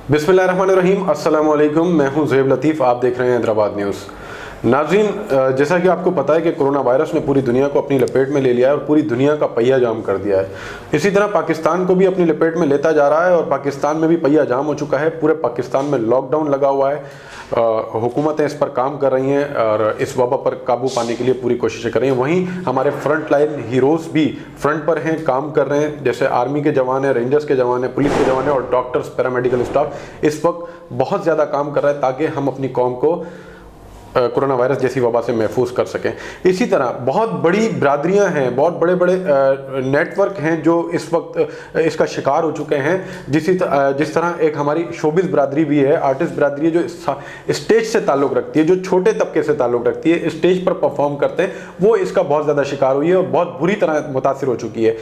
बिस्मिल्लाहिर्रहमानिर्रहीम, अस्सलाम वालेकुम। मैं हूं ज़ेब लतीफ़, आप देख रहे हैं हैदराबाद न्यूज़। नाज़रीन, जैसा कि आपको पता है कि कोरोना वायरस ने पूरी दुनिया को अपनी लपेट में ले लिया है और पूरी दुनिया का पहिया जाम कर दिया है। इसी तरह पाकिस्तान को भी अपनी लपेट में लेता जा रहा है और पाकिस्तान में भी पहिया जाम हो चुका है। पूरे पाकिस्तान में लॉकडाउन लगा हुआ है। हुकूमतें इस पर काम कर रही हैं और इस वबा पर काबू पाने के लिए पूरी कोशिशें कर रही हैं। वहीं हमारे फ्रंट लाइन हीरोज़ भी फ्रंट पर हैं, काम कर रहे हैं। जैसे आर्मी के जवान हैं, रेंजर्स के जवान हैं, पुलिस के जवान हैं और डॉक्टर्स, पैरामेडिकल स्टाफ इस वक्त बहुत ज़्यादा काम कर रहा है ताकि हम अपनी कौम को कोरोना वायरस जैसी वबा से महफूज कर सकें। इसी तरह बहुत बड़ी बरादरियां हैं, बहुत बड़े बड़े नेटवर्क हैं जो इस वक्त इसका शिकार हो चुके हैं। जिस तरह एक हमारी शोबिज़ बरादरी भी है, आर्टिस्ट बरादरी है, जो स्टेज से ताल्लुक़ रखती है, जो छोटे तबके से ताल्लुक़ रखती है, स्टेज पर परफॉर्म करते हैं, वो इसका बहुत ज़्यादा शिकार हुई है और बहुत बुरी तरह मुतासिर हो चुकी है।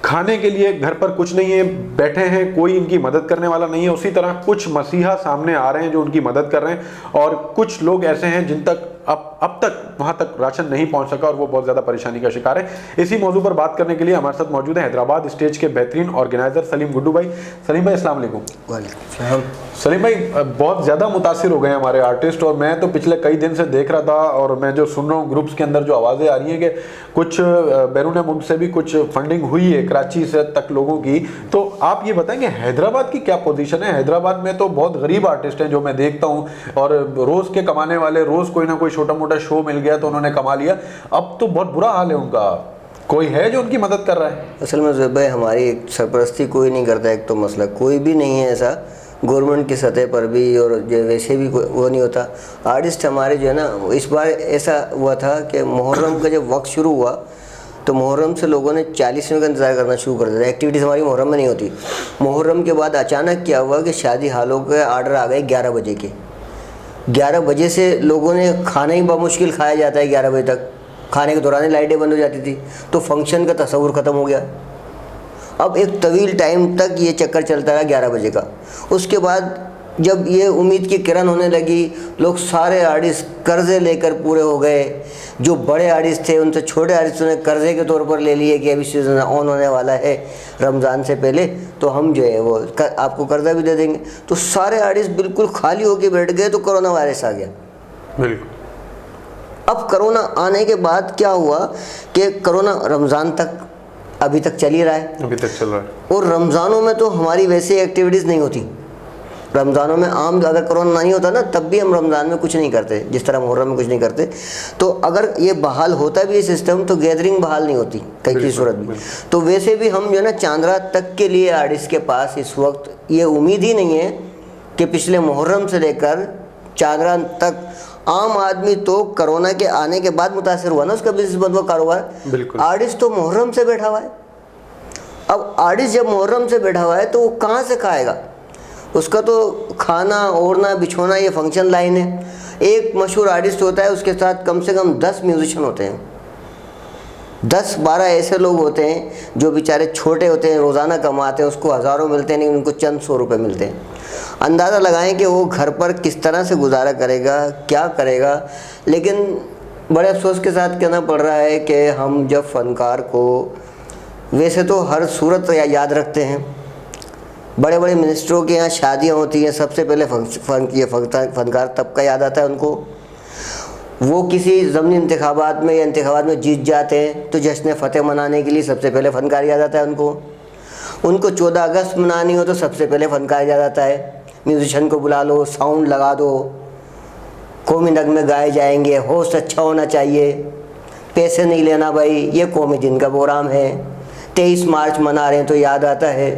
खाने के लिए घर पर कुछ नहीं है, बैठे हैं, कोई इनकी मदद करने वाला नहीं है। उसी तरह कुछ मसीहा सामने आ रहे हैं जो उनकी मदद कर रहे हैं और कुछ लोग ऐसे हैं जिन तक अब तक वहां तक राशन नहीं पहुंच सका और वो बहुत ज़्यादा परेशानी का शिकार है। इसी मौजू पर बात करने के लिए हमारे साथ मौजूद है हैदराबाद स्टेज के बेहतरीन ऑर्गेनाइजर सलीम गुड्डू भाई। सलीम भाई, अस्सलाम वालेकुम। वालेकुम। सलीम भाई, बहुत ज़्यादा मुतासिर हो गए हैं हमारे आर्टिस्ट और मैं तो पिछले कई दिन से देख रहा था और मैं जो सुन रहा हूँ ग्रुप्स के अंदर जो आवाज़ें आ रही हैं कि कुछ बैरून मुल्क से भी कुछ फंडिंग हुई है, कराची से तक लोगों की। तो आप ये बताएंगे हैदराबाद की क्या पोजीशन है? हैदराबाद में तो बहुत गरीब आर्टिस्ट हैं जो मैं देखता हूँ और रोज़ के कमाने वाले, रोज़ कोई ना कोई छोटा मोटा शो मिल गया तो उन्होंने कमा लिया। अब तो बहुत बुरा हाल है उनका। कोई है जो उनकी मदद कर रहा है? असल में ज़ेब भाई, हमारी सरपरस्ती कोई नहीं करता। एक तो मसला कोई भी नहीं है ऐसा, गवर्नमेंट की सतह पर भी और जो वैसे भी वो नहीं होता। आर्टिस्ट हमारे जो है ना, इस बार ऐसा हुआ था कि मुहर्रम का जब वक्त शुरू हुआ तो मुहर्रम से लोगों ने 40 का इंतज़ार करना शुरू कर दिया। एक्टिविटीज़ हमारी मुहर्रम में नहीं होती। मुहर्रम के बाद अचानक क्या हुआ कि शादी हालों के आर्डर आ गए 11 बजे के। 11 बजे से लोगों ने खाना ही बामुश्किल खाया जाता है। 11 बजे तक खाने के दौरान ही लाइटें बंद हो जाती थी, तो फंक्शन का तस्वुर ख़त्म हो गया। अब एक तवील टाइम तक ये चक्कर चलता रहा 11 बजे का। उसके बाद जब ये उम्मीद की किरण होने लगी, लोग सारे आर्टिस्ट कर्ज़े लेकर पूरे हो गए। जो बड़े आर्टिस्ट थे उनसे छोटे आर्टिस्टों ने कर्ज़े के तौर पर ले लिए कि अभी सीज़न ऑन होने वाला है रमज़ान से पहले, तो हम जो है वो आपको कर्ज़ा भी दे देंगे। तो सारे आर्टिस्ट बिल्कुल खाली होकर बैठ गए, तो कोरोना वायरस आ गया। बिल्कुल। अब कोरोना आने के बाद क्या हुआ कि कोरोना रमज़ान तक अभी तक चल ही रहा है। अभी तक चल रहा है। और रमज़ानों में तो हमारी वैसे एक्टिविटीज़ नहीं होती। रमज़ानों में आम अगर कोरोना नहीं होता ना, तब भी हम रमज़ान में कुछ नहीं करते, जिस तरह मुहर्रम में कुछ नहीं करते। तो अगर ये बहाल होता भी ये सिस्टम, तो गैदरिंग बहाल नहीं होती कई की सूरत में। तो वैसे भी हम जो है ना, चांद्रा तक के लिए आर्टिस्ट के पास इस वक्त ये उम्मीद ही नहीं है कि पिछले मुहर्रम से लेकर चांद्रा तक आम आदमी तो कोरोना के आने के बाद मुतासर हुआ ना, उसका बिजनेस बंद हुआ, कारोबार। आर्टिस्ट तो मुहर्रम से बैठा हुआ है। अब आर्टिस्ट जब मुहर्रम से बैठा हुआ है तो वो कहाँ से खाएगा? उसका तो खाना, ओढ़ना, बिछोना ये फंक्शन लाइन है। एक मशहूर आर्टिस्ट होता है, उसके साथ कम से कम 10 म्यूजिशियन होते हैं। 10-12 ऐसे लोग होते हैं जो बेचारे छोटे होते हैं, रोज़ाना कमाते हैं, उसको हज़ारों मिलते हैं, लेकिन उनको चंद 100 रुपये मिलते हैं। अंदाज़ा लगाएं कि वो घर पर किस तरह से गुजारा करेगा, क्या करेगा। लेकिन बड़े अफसोस के साथ कहना पड़ रहा है कि हम जब फ़नकार को वैसे तो हर सूरत याद रखते हैं। बड़े बड़े मिनिस्टरों के यहाँ शादियाँ होती हैं, सबसे पहले फ़नकार तबका याद आता है उनको। वो किसी ज़मनी इंतखाबात में या इंतखाबात में जीत जाते हैं तो जश्न फ़तेह मनाने के लिए सबसे पहले फ़नकार याद आता है उनको। उनको 14 अगस्त मनानी हो तो सबसे पहले फ़नकार याद आता है। म्यूजिशियन को बुला लो, साउंड लगा दो, कौमी नगमे गाए जाएंगे, होस्ट अच्छा होना चाहिए, पैसे नहीं लेना भाई, ये कौमी दिन का प्रोग्राम है। 23 मार्च मना रहे हैं तो याद आता है।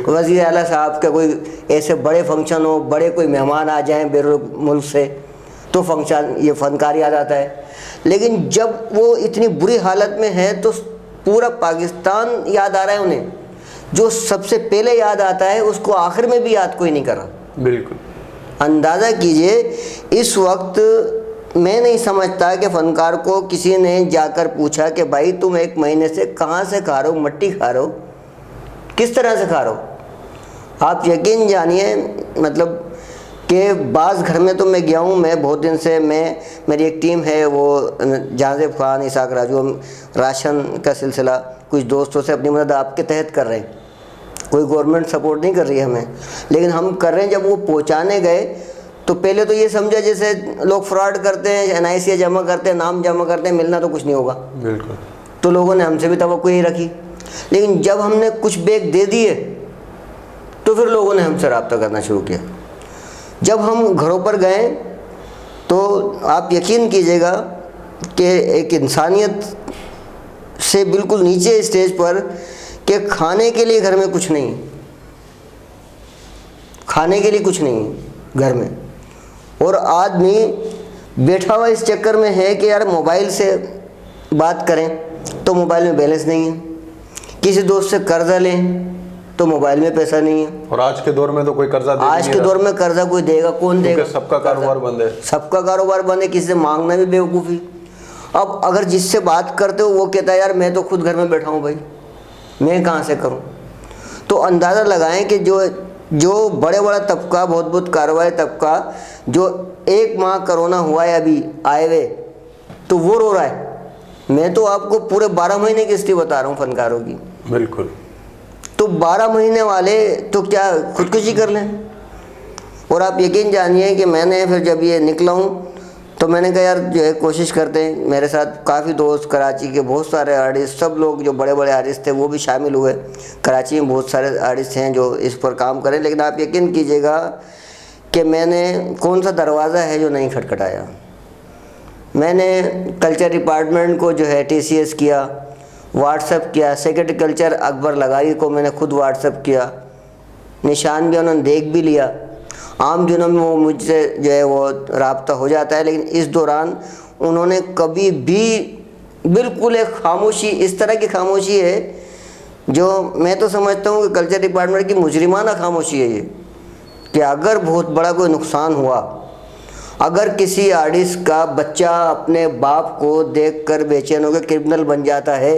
वज़ीर आला साहब का कोई ऐसे बड़े फंक्शन हो, बड़े कोई मेहमान आ जाएं बैरून मुल्क से, तो फंक्शन ये फ़नकार याद आता है। लेकिन जब वो इतनी बुरी हालत में है तो पूरा पाकिस्तान याद आ रहा है उन्हें। जो सबसे पहले याद आता है उसको आखिर में भी याद कोई नहीं कर रहा। बिल्कुल। अंदाज़ा कीजिए, इस वक्त मैं नहीं समझता कि फ़नकार को किसी ने जाकर पूछा कि भाई तुम 1 महीने से कहाँ से खा रहे हो, मट्टी खा रहे हो, किस तरह से खा रहे हो। आप यकीन जानिए, मतलब कि बाज़ घर में तो मैं गया हूँ, मैं बहुत दिन से, मेरी एक टीम है, वो जहाज़ेब खान, इसाक राजू, राशन का सिलसिला कुछ दोस्तों से अपनी मदद आपके तहत कर रहे हैं। कोई गवर्नमेंट सपोर्ट नहीं कर रही है हमें, लेकिन हम कर रहे हैं। जब वो पहुंचाने गए तो पहले तो ये समझा जैसे लोग फ्रॉड करते हैं, NIC जमा करते हैं, नाम जमा करते हैं, मिलना तो कुछ नहीं होगा। बिल्कुल। तो लोगों ने हमसे भी तवक्को यही रखी, लेकिन जब हमने कुछ बैग दे दिए तो फिर लोगों ने हमसे रब्ता करना शुरू किया। जब हम घरों पर गए तो आप यकीन कीजिएगा कि एक इंसानियत से बिल्कुल नीचे स्टेज पर कि खाने के लिए घर में कुछ नहीं, खाने के लिए कुछ नहीं घर में, और आदमी बैठा हुआ इस चक्कर में है कि यार मोबाइल से बात करें तो मोबाइल में बैलेंस नहीं है, किसी दोस्त से कर्जा लें तो मोबाइल में पैसा नहीं है। और आज के दौर में तो कोई कर्जा आज के दौर में कर्जा कोई देगा, कौन देगा? सबका कारोबार बंद है, सबका कारोबार बंद है, किसी से मांगना भी बेवकूफ़ी। अब अगर जिससे बात करते हो वो कहता है यार मैं तो खुद घर में बैठा हूँ भाई, मैं कहाँ से करूँ? तो अंदाज़ा लगाएं कि जो बड़ा तबका, बहुत कारोबारी तबका, जो 1 माह कोरोना हुआ है अभी आए हुए, तो वो रो रहा है। मैं तो आपको पूरे 12 महीने की हिस्ट्री बता रहा हूँ फनकारों की। बिल्कुल। तो 12 महीने वाले तो क्या खुदकुशी कर लें? और आप यकीन जानिए कि मैंने फिर जब ये निकला हूँ तो मैंने कहा यार जो है कोशिश करते हैं। मेरे साथ काफ़ी दोस्त, कराची के बहुत सारे आर्टिस्ट, सब लोग जो बड़े आर्टिस्ट थे वो भी शामिल हुए। कराची में बहुत सारे आर्टिस्ट हैं जो इस पर काम करें, लेकिन आप यकीन कीजिएगा कि मैंने कौन सा दरवाज़ा है जो नहीं खटखटाया। मैंने कल्चर डिपार्टमेंट को जो है TCS किया, व्हाट्सएप किया, सेक्रेटरी कल्चर अकबर लगाई को मैंने खुद व्हाट्सएप किया, निशान भी उन्होंने देख भी लिया। आम दिनों में वो मुझसे जो है वो राब्ता हो जाता है, लेकिन इस दौरान उन्होंने कभी भी बिल्कुल एक खामोशी, इस तरह की खामोशी है जो मैं तो समझता हूँ कि कल्चर डिपार्टमेंट की मुजरिमाना खामोशी है ये, कि अगर बहुत बड़ा कोई नुकसान हुआ, अगर किसी आर्टिस्ट का बच्चा अपने बाप को देखकर बेचैन होकर क्रिमिनल बन जाता है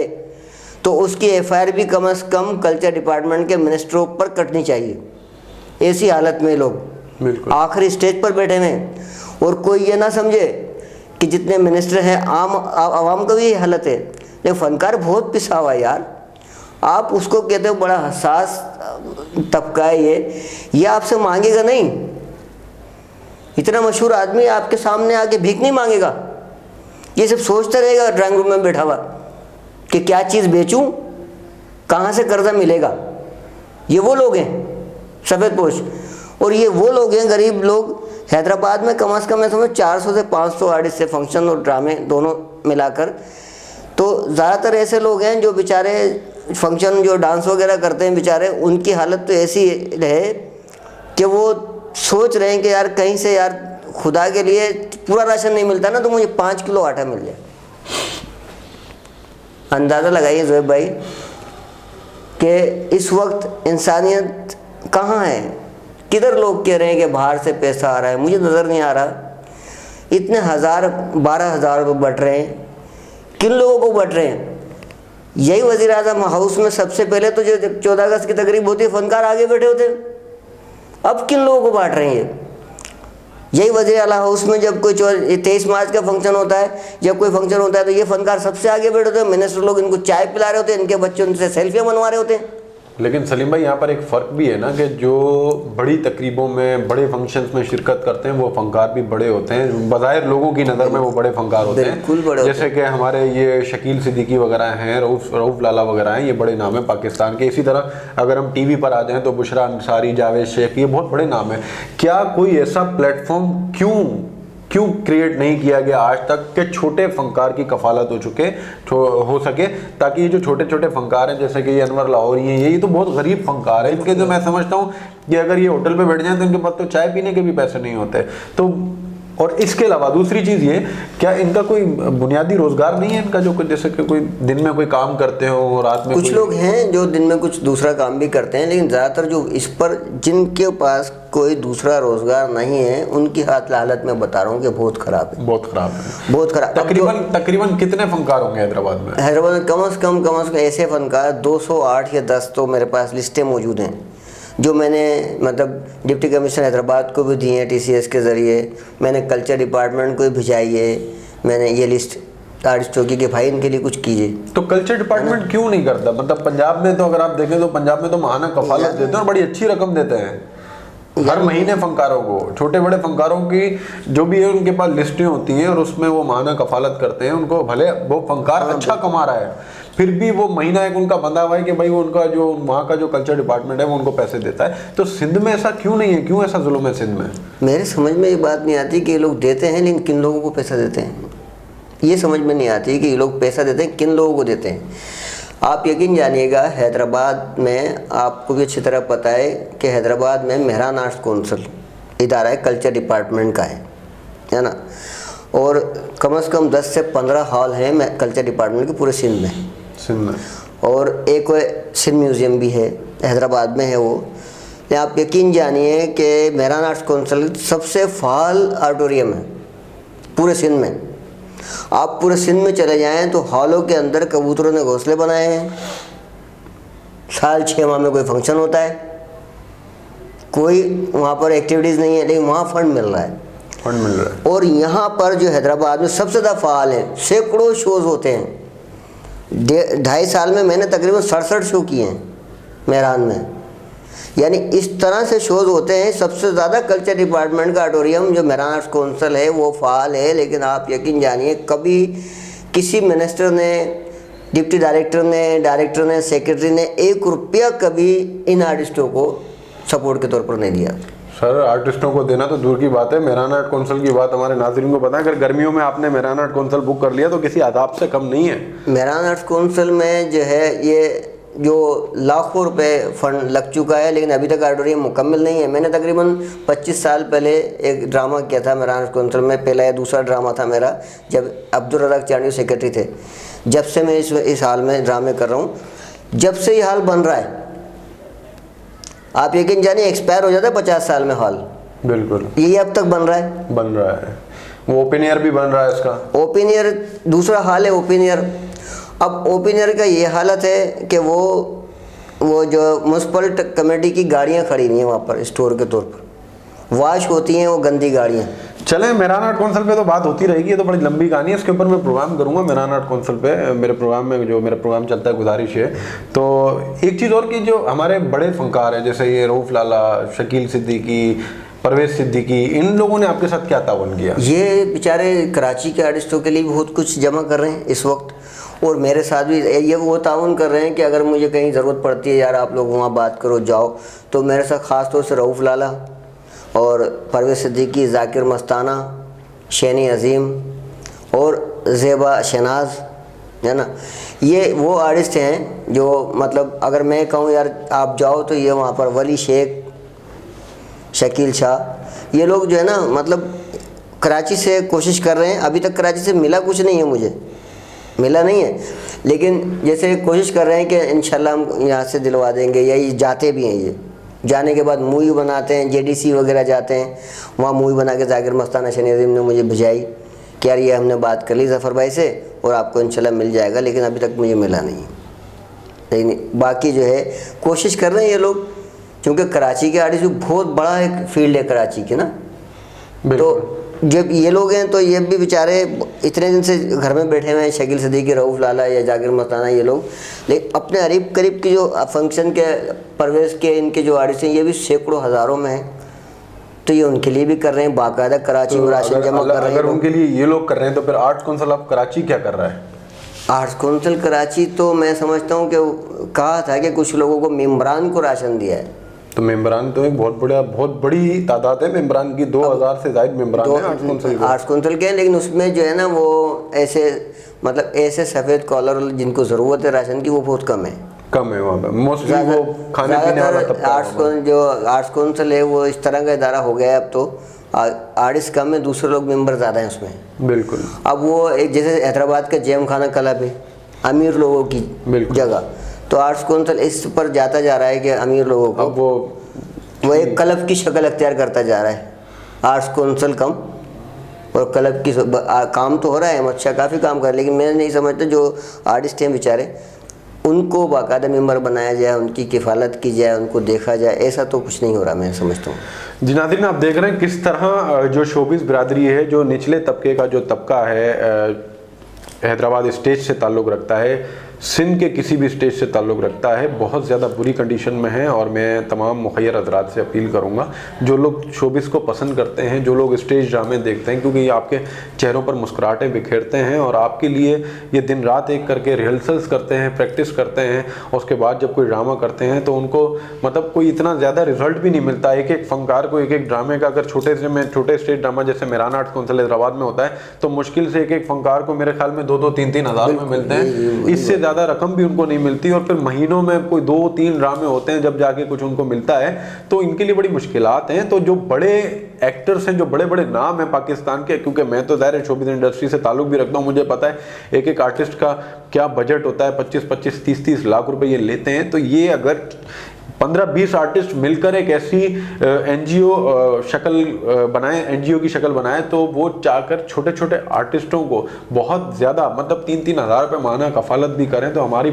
तो उसकी FIR भी कम से कम कल्चर डिपार्टमेंट के मिनिस्टरों पर कटनी चाहिए। ऐसी हालत में लोग आखिरी स्टेज पर बैठे हैं, और कोई ये ना समझे कि जितने मिनिस्टर हैं आवाम का भी ये हालत है। लेकिन फनकार बहुत पिसा हुआ है यार, आप उसको कहते हो बड़ा हसास तबका है ये आपसे मांगेगा नहीं। इतना मशहूर आदमी आपके सामने आके भीख नहीं मांगेगा, ये सब सोचता रहेगा ड्राइंग रूम में बैठा हुआ कि क्या चीज़ बेचूं, कहाँ से कर्जा मिलेगा। ये वो लोग हैं सफ़ेद पोश, और ये वो लोग हैं गरीब लोग। हैदराबाद में कम से कम मैं समझ 400 से 500 आर्टिस्ट से फंक्शन और ड्रामे दोनों मिलाकर, तो ज़्यादातर ऐसे लोग हैं जो बेचारे फंक्शन जो डांस वगैरह करते हैं बेचारे, उनकी हालत तो ऐसी है कि वो सोच रहे हैं कि यार कहीं से यार खुदा के लिए पूरा राशन नहीं मिलता ना तो मुझे 5 किलो आटा मिल जाए। अंदाज़ा लगाइए ज़ोएब भाई कि इस वक्त इंसानियत कहाँ है, किधर लोग कह रहे हैं कि बाहर से पैसा आ रहा है, मुझे नज़र नहीं आ रहा। इतने 12,000 रुपये बट रहे हैं, किन लोगों को बट रहे हैं? यही वज़ीर आज़म हाउस में सबसे पहले तो जो 14 अगस्त की तकरीब होती है फनकार आगे बैठे होते हैं, अब किन लोगों को बांट रहे हैं ये? यही वज़ीर आला हाउस में जब कोई 23 मार्च का फंक्शन होता है, जब कोई फंक्शन होता है तो ये फनकार सबसे आगे बैठे होते हैं, मिनिस्टर लोग इनको चाय पिला रहे होते हैं, इनके बच्चे उनसे सेल्फियाँ बनवा रहे होते हैं। लेकिन सलीम भाई यहाँ पर एक फ़र्क भी है ना कि जो बड़ी तकरीबों में, बड़े फंक्शंस में शिरकत करते हैं वो फंकार भी बड़े होते हैं, बज़ाहिर लोगों की नज़र में वो बड़े फंकार होते हैं। जैसे कि हमारे ये शकील सिद्दीकी वगैरह हैं, रऊफ़ लाला वगैरह हैं, ये बड़े नाम हैं पाकिस्तान के। इसी तरह अगर हम TV पर आ जाएँ तो बुशरा अंसारी, जावेद शेख, ये बहुत बड़े नाम हैं। क्या कोई ऐसा प्लेटफॉर्म क्यों क्रिएट नहीं किया गया आज तक कि छोटे फंकार की कफालत हो सके, ताकि ये जो छोटे छोटे फंकार हैं जैसे कि ये अनवर लाहौरी हैं, ये तो बहुत गरीब फंकार है, इनके तो मैं समझता हूँ कि अगर ये होटल पे बैठ जाएं तो इनके पास तो चाय पीने के भी पैसे नहीं होते। तो और इसके अलावा दूसरी चीज़ ये, क्या इनका कोई बुनियादी रोजगार नहीं है इनका, जो जैसे कि कोई दिन में कोई काम करते हो, रात में कुछ लोग हैं जो दिन में कुछ दूसरा काम भी करते हैं, लेकिन ज़्यादातर जो इस पर जिनके पास कोई दूसरा रोजगार नहीं है उनकी हालत मैं बता रहा हूँ कि बहुत ख़राब है, बहुत ख़राब। तकरीबन कितने फंकार होंगे हैदराबाद में? हैदराबाद में कम से कम ऐसे फनकार 208 या 10 तो मेरे पास लिस्टें मौजूद हैं, जो मैंने मतलब डिप्टी कमिश्नर हैदराबाद को भी दी हैं TCS के ज़रिए, मैंने कल्चर डिपार्टमेंट को भी भिजाई है, मैंने ये लिस्ट आर्टिस्टों की कि भाई इनके लिए कुछ कीजिए। तो कल्चर डिपार्टमेंट क्यों नहीं करता? मतलब पंजाब में तो अगर आप देखें तो पंजाब में तो महाना कफालत देते हैं और बड़ी अच्छी रकम देते हैं हर महीने फंकारों को, छोटे बड़े फंकारों की जो भी है उनके पास लिस्टें होती हैं और उसमें वो महाना कफालत करते हैं उनको। भले वो फंकार अच्छा कमा रहा है फिर भी वो महीना एक उनका बंधा हुआ है कि भाई वो उनका जो वहाँ का जो कल्चर डिपार्टमेंट है वो उनको पैसे देता है। तो सिंध में ऐसा क्यों नहीं है? क्यों ऐसा जुल्म है सिंध में? मेरे समझ में ये बात नहीं आती कि ये लोग देते हैं लेकिन किन लोगों को पैसा देते हैं, ये समझ में नहीं आती कि ये लोग पैसा देते हैं किन लोगों को देते हैं। आप यकीन जानिएगा हैदराबाद में आपको भी अच्छी तरह पता है कि हैदराबाद में मेहरान आर्ट्स कौंसिल इदारा है, कल्चर डिपार्टमेंट का है ना, और कम से कम 10 से 15 हॉल हैं कल्चर डिपार्टमेंट के पूरे सिंध में। और एक सिंध म्यूज़ियम भी है हैदराबाद में है वो। आप यकीन जानिए कि मेहरान आर्ट्स कौंसिल सबसे फाल ऑडिटोरियम है पूरे सिंध में। आप पूरे सिंध में चले जाएं तो हॉलों के अंदर कबूतरों ने घोंसले बनाए हैं, साल 6 माह में कोई फंक्शन होता है, कोई वहाँ पर एक्टिविटीज़ नहीं है लेकिन वहाँ फंड मिल रहा है। और यहाँ पर जो हैदराबाद में सबसे ज़्यादा फाल है, सैकड़ों शोज़ होते हैं। 2.5 साल में मैंने तकरीबन 67 शो किए हैं मेहरान में, यानी इस तरह से शोज़ होते हैं। सबसे ज़्यादा कल्चर डिपार्टमेंट का ऑडिटोरियम जो मेहरान आर्ट्स कौंसिल है वो फाल है। लेकिन आप यकीन जानिए कभी किसी मिनिस्टर ने, डिप्टी डायरेक्टर ने, सेक्रेटरी ने 1 रुपया कभी इन आर्टिस्टों को सपोर्ट के तौर पर नहीं दिया। सर आर्टिस्टों को देना तो दूर की बात है, मेहरान आर्ट कौंसिल की बात हमारे नाज़रीन को पता है। अगर गर्मियों में आपने मेहरान आर्ट कौंसिल बुक कर लिया तो किसी आदाब से कम नहीं है। मेहरान आर्ट्स कौंसिल में जो है ये जो लाखों रुपए फंड लग चुका है लेकिन अभी तक ऑडिटोरियम मुकम्मल नहीं है। मैंने तकरीबन 25 साल पहले एक ड्रामा किया था मेहरान आर्ट्स कौंसिल में, पहला या दूसरा ड्रामा था मेरा, जब अब्दुल रज़ाक चांडी सेक्रेटरी थे। जब से मैं इस हाल में ड्रामे कर रहा हूँ, जब से ये हाल बन रहा है आप यकीन जानिए एक्सपायर हो जाता है 50 साल में हॉल। बिल्कुल यही अब तक बन रहा है। वो ओपन एयर भी बन रहा है इसका। ओपन एयर दूसरा हाल है ओपन एयर। अब ओपन एयर का ये हालत है कि वो जो म्यूनसिपल कमेटी की गाड़ियाँ खड़ी हुई हैं वहाँ पर स्टोर के तौर पर, वॉश होती हैं वो गंदी गाड़ियाँ। चलें, मेहरान आर्ट कौंसिल पे तो बात होती रहेगी, ये तो बड़ी लंबी कहानी है, इसके ऊपर मैं प्रोग्राम करूंगा मेहरान आर्ट कौंसिल पे। मेरे प्रोग्राम में जो मेरा प्रोग्राम चलता है गुजारिश है। तो एक चीज़ और कि जो हमारे बड़े फनकार हैं जैसे ये रऊफ लाला, शकील सिद्दीकी, परवेज सिद्दीकी, इन लोगों ने आपके साथ क्या तावन किया? ये बेचारे कराची के आर्टिस्टों के लिए बहुत कुछ जमा कर रहे हैं इस वक्त, और मेरे साथ भी ये वो ताउन कर रहे हैं कि अगर मुझे कहीं ज़रूरत पड़ती है यार आप लोग वहाँ बात करो जाओ, तो मेरे साथ ख़ास तौर से रऊफ लाला और परवेज सिद्दीकी, जाकिर मस्ताना, शैनी अजीम और ज़ेबा शहनाज, है ना, ये वो आर्टिस्ट हैं जो मतलब अगर मैं कहूँ यार आप जाओ तो ये वहाँ पर वली शेख, शकील शाह, ये लोग जो है ना मतलब कराची से कोशिश कर रहे हैं। अभी तक कराची से मिला कुछ नहीं है, मुझे मिला नहीं है, लेकिन जैसे कोशिश कर रहे हैं कि इंशाल्लाह हम यहाँ से दिलवा देंगे, या ये जाते भी हैं। ये जाने के बाद मूवी बनाते हैं, जेडीसी वगैरह जाते हैं, वहाँ मूवी बना के जाकिर मस्ताना शनी अजीम ने मुझे भिजाई कि यार ये हमने बात कर ली ज़फ़र भाई से और आपको इंशाल्लाह मिल जाएगा, लेकिन अभी तक मुझे मिला नहीं। लेकिन बाकी जो है कोशिश कर रहे हैं ये लोग, क्योंकि कराची के आर्टिस्ट बहुत बड़ा एक फील्ड है कराची की ना। तो जब ये लोग हैं तो ये भी बेचारे इतने दिन से घर में बैठे हुए हैं, शकील सिद्दीकी, रऊफ लाला या जाकिर मस्ताना, ये लोग, लेकिन अपने करीब की जो फंक्शन के परवेज़ के इनके जो आर्टिस्ट हैं ये भी सैकड़ों हज़ारों में हैं, तो ये उनके लिए भी कर रहे हैं, बाकायदा कराची में राशन जमा कर रहे हैं। अगर उनके लिए ये लोग कर रहे हैं तो फिर आर्ट कौंसिल ऑफ कराची क्या कर रहा है? आर्ट्स कौंसिल कराची तो मैं समझता हूँ कि कहा था कि कुछ लोगों को मेम्बरान को राशन दिया है। तो मेम्बरान तो एक बहुत बड़ी तादाद है मेम्बरान की, 2000 से ज़ायद मेम्बरान है आर्ट्स कौंसिल के, लेकिन उसमें जो है ना वो ऐसे मतलब ऐसे सफ़ेद कॉलर जिनको ज़रूरत है राशन की वो बहुत कम है वहाँ पे। मोस्टली वो खाने पीने वाला तबका। आर्ट्स कौंसिल है वो इस तरह का इदारा हो गया है अब तो। आर्टिस्ट कम है, दूसरे लोग मेंबर ज़्यादा हैं उसमें। बिल्कुल। अब वो एक जैसे हैदराबाद का जेम खाना क्लब है, अमीर लोगों की जगह, तो आर्ट्स कौंसिल इस पर जाता जा रहा है कि अमीर लोगों को वो एक क्लब की शक्ल अख्तियार करता जा रहा है। आर्ट्स कौंसिल कम और क्लब की काम तो हो रहा है, अच्छा काफ़ी काम कर रहा है, लेकिन मैं नहीं समझता जो आर्टिस्ट हैं बेचारे उनको बाकायदा मेंबर बनाया जाए, उनकी किफ़ालत की जाए, उनको देखा जाए, ऐसा तो कुछ नहीं हो रहा मैं समझता हूँ। जी नाज़रीन, आप देख रहे हैं किस तरह जो शोबिज़ बिरादरी है, जो निचले तबके का जो तबका है, हैदराबाद स्टेट से ताल्लुक़ रखता है, सिंध के किसी भी स्टेट से ताल्लुक़ रखता है, बहुत ज़्यादा बुरी कंडीशन में है। और मैं तमाम मुखय्यर हज़रात से अपील करूँगा, जो लोग शोबिस को पसंद करते हैं, जो लोग स्टेज ड्रामे देखते हैं, क्योंकि ये आपके चेहरों पर मुस्कुराहटें बिखेरते हैं और आपके लिए ये दिन रात एक करके रिहर्सल्स करते हैं, प्रैक्टिस करते हैं, और उसके बाद जब कोई ड्रामा करते हैं तो उनको मतलब कोई इतना ज़्यादा रिजल्ट भी नहीं मिलता। एक एक फनकार को एक एक ड्रामे का, अगर छोटे स्टेज ड्रामा जैसे मेरान आर्ट्स काउंसिल हैदराबाद में होता है तो मुश्किल से एक एक फनकार को मेरे ख्याल में 2-2, 3-3 हज़ार में मिलते हैं, इससे ज़्यादा रकम भी उनको नहीं मिलती। और फिर महीनों में कोई 2-3 ड्रामे होते हैं जब जाके कुछ उनको मिलता है, तो इनके लिए बड़ी मुश्किलात हैं। तो जो बड़े एक्टर्स हैं, जो बड़े बड़े नाम हैं पाकिस्तान के, क्योंकि मैं तो ज़ाहिर है शोबिस इंडस्ट्री से ताल्लुक़ भी रखता हूँ, मुझे पता है एक एक आर्टिस्ट का क्या बजट होता है, 25-25, 30-30 लाख रुपए ये लेते हैं। तो ये अगर 15-20 आर्टिस्ट मिलकर एक ऐसी एनजीओ शक्ल बनाए, एनजीओ की शक्ल बनाए, तो वो चाहकर छोटे छोटे आर्टिस्टों को बहुत ज़्यादा मतलब 3-3 हज़ार रुपये माना कफालत भी करें, तो हमारी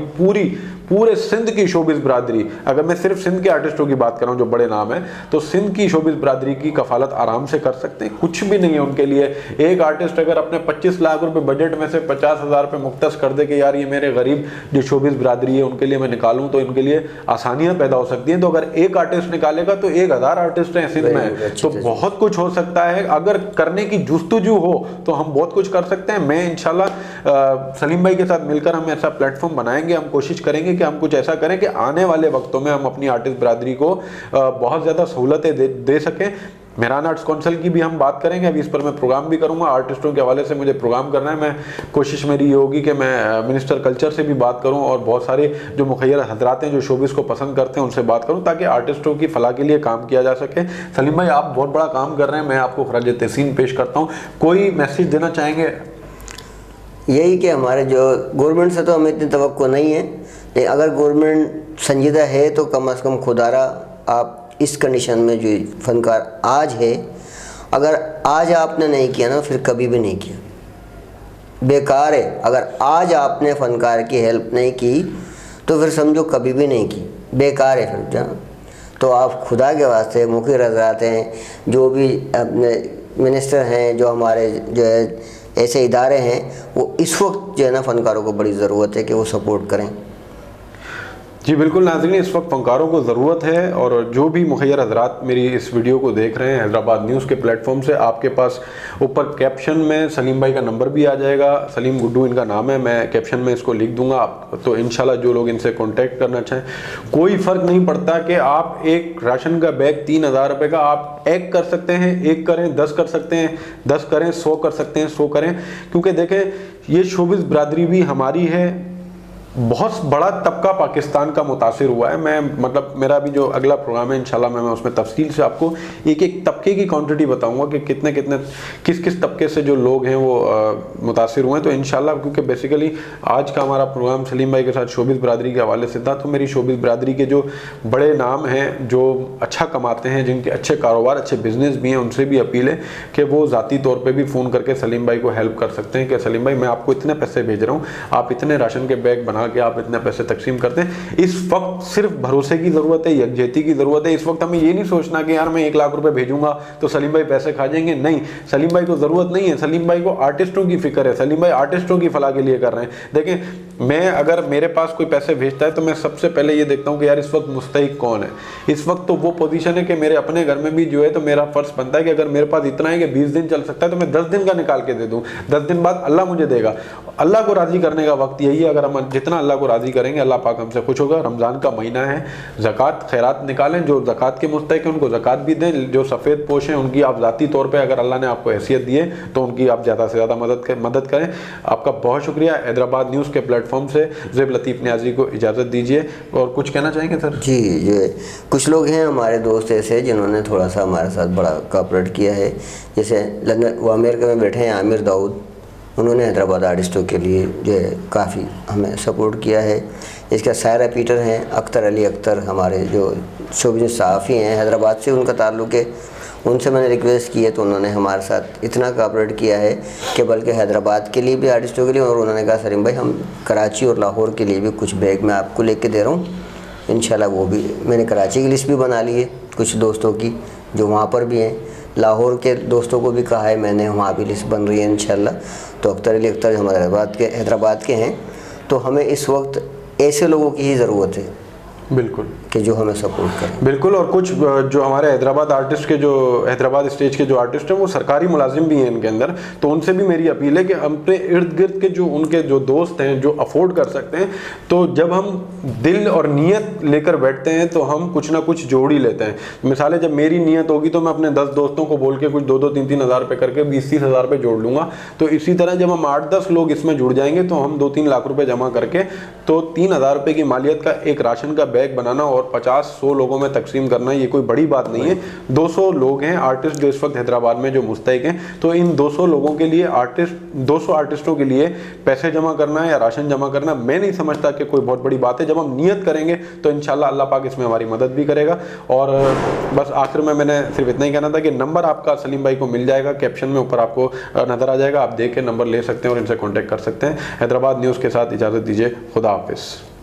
पूरे सिंध की शोबिस बरादरी, अगर मैं सिर्फ सिंध के आर्टिस्टों की बात कर रहा हूँ जो बड़े नाम हैं, तो सिंध की शोबिस बरादरी की कफालत आराम से कर सकते हैं। कुछ भी नहीं है उनके लिए। एक आर्टिस्ट अगर अपने 25 लाख रुपए बजट में से 50,000 रुपये मुख्तस कर दे कि यार ये मेरे गरीब जो शोबिस बरादरी है उनके लिए मैं निकालूँ, तो इनके लिए आसानियाँ पैदा हो सकती हैं। तो अगर एक आर्टिस्ट निकालेगा तो 1000 आर्टिस्ट हैं सिंध में, तो बहुत कुछ हो सकता है। अगर करने की जुस्तजू हो तो हम बहुत कुछ कर सकते हैं। मैं इंशाल्लाह सलीम भाई के साथ मिलकर हम ऐसा प्लेटफॉर्म बनाएंगे, हम कोशिश करेंगे कि हम कुछ ऐसा करें कि आने वाले वक्तों में हम अपनी आर्टिस्ट बरादरी को बहुत ज़्यादा सहूलतें दे सकें। मेरान आर्ट्स काउंसिल की भी हम बात करेंगे, अभी इस पर मैं प्रोग्राम भी करूंगा। आर्टिस्टों के हवाले से मुझे प्रोग्राम करना है, मैं कोशिश मेरी ये होगी कि मैं मिनिस्टर कल्चर से भी बात करूं और बहुत सारे जो मुखय्यर हजरात हैं जो शोबिस को पसंद करते हैं उनसे बात करूं, ताकि आर्टिस्टों की फलाह के लिए काम किया जा सके। सलीम भाई, आप बहुत बड़ा काम कर रहे हैं, मैं आपको खराज तहसीन पेश करता हूँ। कोई मैसेज देना चाहेंगे? यही कि हमारे जो गवर्नमेंट से तो हमें इतनी तवक्को नहीं है, लेकिन अगर गवर्नमेंट संजीदा है तो कम अज़ कम खुदारा आप इस कंडीशन में जो फनकार आज है, अगर आज आपने नहीं किया ना फिर कभी भी नहीं किया, बेकार है। अगर आज आपने फनकार की हेल्प नहीं की तो फिर समझो कभी भी नहीं की, बेकार है फिर जान। तो आप खुदा के वास्ते मुखिर हज़रात हैं, जो भी अपने मिनिस्टर हैं, जो हमारे जो है ऐसे इदारे हैं, वो इस वक्त जो है ना फनकारों को बड़ी ज़रूरत है कि वो सपोर्ट करें। जी बिल्कुल नाज़रीन, इस वक्त फनकारों को ज़रूरत है। और जो भी मुखय्यर हज़रात मेरी इस वीडियो को देख रहे हैं हैदराबाद न्यूज़ के प्लेटफॉर्म से, आपके पास ऊपर कैप्शन में सलीम भाई का नंबर भी आ जाएगा, सलीम गुड्डू इनका नाम है, मैं कैप्शन में इसको लिख दूंगा। आप तो इंशाल्लाह जो लोग इनसे कॉन्टैक्ट करना चाहें, कोई फ़र्क नहीं पड़ता कि आप एक राशन का बैग 3,000 रुपये का आप एक कर सकते हैं, 1 करें, 10 कर सकते हैं, 10 करें, 100 कर सकते हैं, 100 करें। क्योंकि देखें ये शोबिस बरादरी भी हमारी है, बहुत बड़ा तबका पाकिस्तान का मुतासिर हुआ है। मैं मतलब मेरा भी जो अगला प्रोग्राम है इंशाल्लाह मैं उसमें तफसील से आपको एक एक तबके की क्वांटिटी बताऊंगा कि कितने कितने किस किस तबके से जो लोग हैं वो मुतासिर हुए हैं। तो इंशाल्लाह, क्योंकि बेसिकली आज का हमारा प्रोग्राम सलीम भाई के साथ शोबिस बरादरी के हवाले से था, तो मेरी शोबिस बरादरी के जो बड़े नाम हैं, जो अच्छा कमाते हैं, जिनके अच्छे कारोबार, अच्छे बिजनेस भी हैं, उनसे भी अपील है कि वो ज़ाती तौर पर भी फ़ोन करके सलीम भाई को हेल्प कर सकते हैं कि सलीम भाई मैं आपको इतने पैसे भेज रहा हूँ, आप इतने राशन के बैग बना कि आप इतने पैसे तकसीम करते हैं। इस वक्त सिर्फ भरोसे की ज़रूरत है, यकजहती की ज़रूरत है। इस वक्त हमें ये नहीं सोचना कि यार मैं 1 लाख रुपए भेजूंगा तो सलीम भाई पैसे खा जाएंगे, नहीं, सलीम भाई को ज़रूरत नहीं है। सलीम भाई को आर्टिस्टों की फिक्र है, सलीम भाई आर्टिस्टों की फलाह के लिए कर रहे हैं। देखें, मैं अगर मेरे पास कोई पैसे भेजता है तो मैं सबसे पहले ये देखता हूँ कि यार इस वक्त मुस्तहिक कौन है। इस वक्त तो वो पोजीशन है कि मेरे अपने घर में भी जो है तो मेरा फ़र्ज़ बनता है कि अगर मेरे पास इतना है कि 20 दिन चल सकता है तो मैं 10 दिन का निकाल के दे दूँ, 10 दिन बाद अल्लाह मुझे देगा। अल्लाह को राज़ी करने का वक्त यही है, अगर हम जितना अल्लाह को राज़ी करेंगे अल्लाह पाक हमसे खुश होगा। रमज़ान का महीना है, ज़कात खैरात निकालें, जो ज़कात के मुस्तहिक हैं उनको ज़कात भी दें, जो सफ़ेद पोश हैं उनकी आप ज़ाती तौर पे अगर अल्लाह ने आपको हैसियत दी है तो उनकी आप ज़्यादा से ज़्यादा मदद करें। आपका बहुत शुक्रिया। हैदराबाद न्यूज़ के प्लेटफॉर्म से ज़ेब लतीफ़ नियाज़ी को इजाज़त दीजिए। और कुछ कहना चाहेंगे सर? जी, जो कुछ लोग हैं हमारे दोस्त ऐसे जिन्होंने थोड़ा सा हमारे साथ बड़ा कोऑपरेट किया है, जैसे लंदन वो अमेरिका में बैठे हैं आमिर दाऊद, उन्होंने हैदराबाद आर्टिस्टों के लिए जो है काफ़ी हमें सपोर्ट किया है। इसका सायरा पीटर हैं, अख्तर अली अख्तर हमारे जो शोबिस सहाफ़ी हैं हैदराबाद से, उनका ताल्लुक़ है, उनसे मैंने रिक्वेस्ट की है तो उन्होंने हमारे साथ इतना कोऑपरेट किया है कि बल्कि हैदराबाद के लिए भी आर्टिस्टों के लिए, और उन्होंने कहा सलीम भाई हम कराची और लाहौर के लिए भी कुछ बैग मैं आपको लेके दे रहा हूँ। इंशाल्लाह वो भी मैंने कराची की लिस्ट भी बना ली है कुछ दोस्तों की जो वहाँ पर भी हैं, लाहौर के दोस्तों को भी कहा है मैंने, वहाँ भी लिस्ट बन रही है इंशाल्लाह। तो अख्तर अली अख्तर जो हमारे हैदराबाद के हैं, तो हमें इस वक्त ऐसे लोगों की ही ज़रूरत है बिल्कुल कि जो हमें सपोर्ट करें। बिल्कुल। और कुछ जो हमारे हैदराबाद आर्टिस्ट के, जो हैदराबाद स्टेज के जो आर्टिस्ट हैं वो सरकारी मुलाजिम भी हैं इनके अंदर, तो उनसे भी मेरी अपील है कि अपने इर्द गिर्द के जो उनके जो दोस्त हैं जो अफोर्ड कर सकते हैं, तो जब हम दिल और नीयत लेकर बैठते हैं तो हम कुछ ना कुछ जोड़ ही लेते हैं। मिसाल जब मेरी नीयत होगी तो मैं अपने 10 दोस्तों को बोल के कुछ 2-2, 3-3 हज़ार रुपये करके 20-30 हज़ार रुपये जोड़ लूँगा। तो इसी तरह जब हम 8-10 लोग इसमें जुड़ जाएंगे तो हम 2-3 लाख रुपये जमा करके तो 3,000 रुपये की मालियत का एक राशन का बैग बनाना और 50-100 लोगों में तकसीम करना, ये कोई बड़ी बात नहीं है। 200 लोग हैं आर्टिस्ट जो इस वक्त हैदराबाद में जो मुस्तहिक हैं, तो इन 200 लोगों के लिए 200 आर्टिस्टों के लिए पैसे जमा करना या राशन जमा करना, मैं नहीं समझता कि कोई बहुत बड़ी बात है। जब हम नियत करेंगे तो इंशाल्लाह अल्लाह पाक इसमें हमारी मदद भी करेगा। और बस आखिर में मैंने सिर्फ इतना ही कहना था कि नंबर आपका सलीम भाई को मिल जाएगा, कैप्शन में ऊपर आपको नजर आ जाएगा, आप देख के नंबर ले सकते हैं और इनसे कॉन्टेक्ट कर सकते हैं। हैदराबाद न्यूज़ के साथ इजाज़त दीजिए, खुदा हाफिज़।